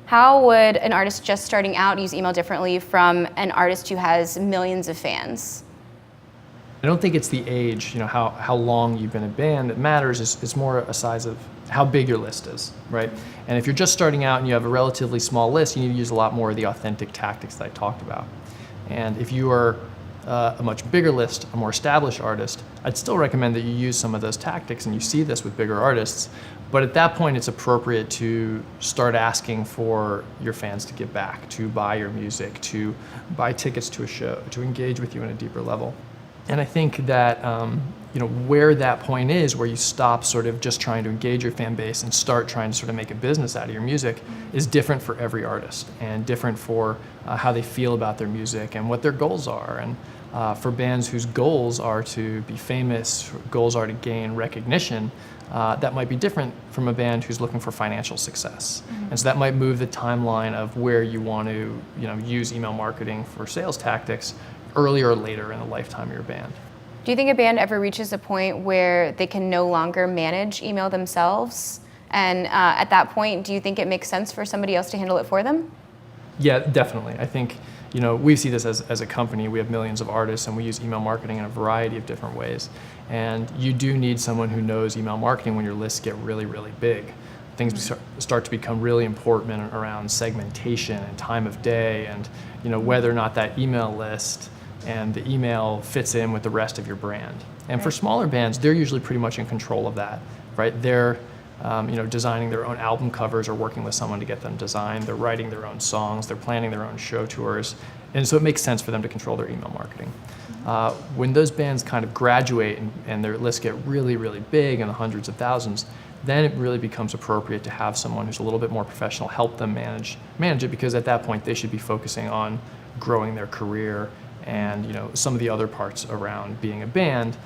How would an artist just starting out use email differently from an artist who has millions of fans? I don't think it's the age, how long you've been a band that matters. It's more a size of how big your list is, right? And if you're just starting out and you have a relatively small list, you need to use a lot more of the authentic tactics that I talked about. And if you are a much bigger list, a more established artist, I'd still recommend that you use some of those tactics, and you see this with bigger artists. But at that point, it's appropriate to start asking for your fans to give back, to buy your music, to buy tickets to a show, to engage with you on a deeper level. And I think that where that point is, where you stop sort of just trying to engage your fan base and start trying to sort of make a business out of your music, is different for every artist and different for how they feel about their music and what their goals are. And for bands whose goals are to be famous, goals are to gain recognition, that might be different from a band who's looking for financial success. And so that might move the timeline of where you want to use email marketing for sales tactics earlier or later in the lifetime of your band. Do you think a band ever reaches a point where they can no longer manage email themselves? And at that point, do you think it makes sense for somebody else to handle it for them? Yeah, definitely. I think we see this as a company. We have millions of artists, and we use email marketing in a variety of different ways. And you do need someone who knows email marketing when your lists get really, really big. Things start to become really important around segmentation and time of day, and whether or not that email list and the email fits in with the rest of your brand. And for smaller bands, they're usually pretty much in control of that, right? They're designing their own album covers or working with someone to get them designed. They're writing their own songs. They're planning their own show tours. And so it makes sense for them to control their email marketing. When those bands kind of graduate and their lists get really, really big in the hundreds of thousands, then it really becomes appropriate to have someone who's a little bit more professional help them manage it, because at that point they should be focusing on growing their career and some of the other parts around being a band,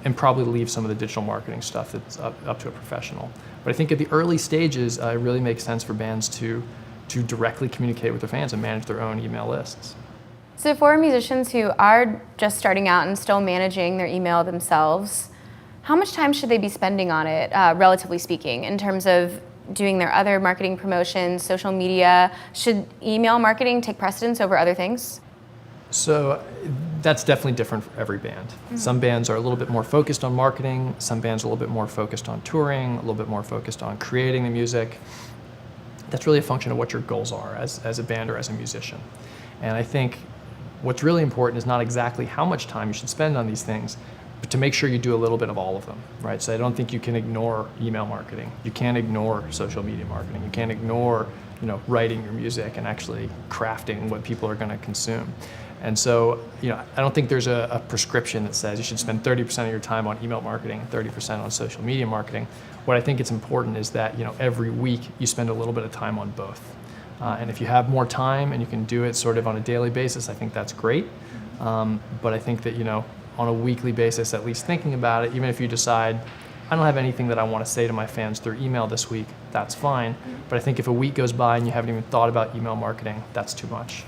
and probably leave some of the digital marketing stuff that's up to a professional. But I think at the early stages, it really makes sense for bands to directly communicate with their fans and manage their own email lists. So for musicians who are just starting out and still managing their email themselves, how much time should they be spending on it, relatively speaking, in terms of doing their other marketing promotions, social media? Should email marketing take precedence over other things? So that's definitely different for every band. Some bands are a little bit more focused on marketing. Some bands are a little bit more focused on touring, a little bit more focused on creating the music. That's really a function of what your goals are as a band or as a musician. And I think what's really important is not exactly how much time you should spend on these things, but to make sure you do a little bit of all of them, right? So I don't think you can ignore email marketing. You can't ignore social media marketing. You can't ignore writing your music and actually crafting what people are going to consume. And so, I don't think there's a prescription that says you should spend 30% of your time on email marketing and 30% on social media marketing. What I think it's important is that, every week you spend a little bit of time on both. And if you have more time and you can do it sort of on a daily basis, I think that's great. But I think that, on a weekly basis, at least thinking about it, even if you decide, I don't have anything that I want to say to my fans through email this week, that's fine. But I think if a week goes by and you haven't even thought about email marketing, that's too much.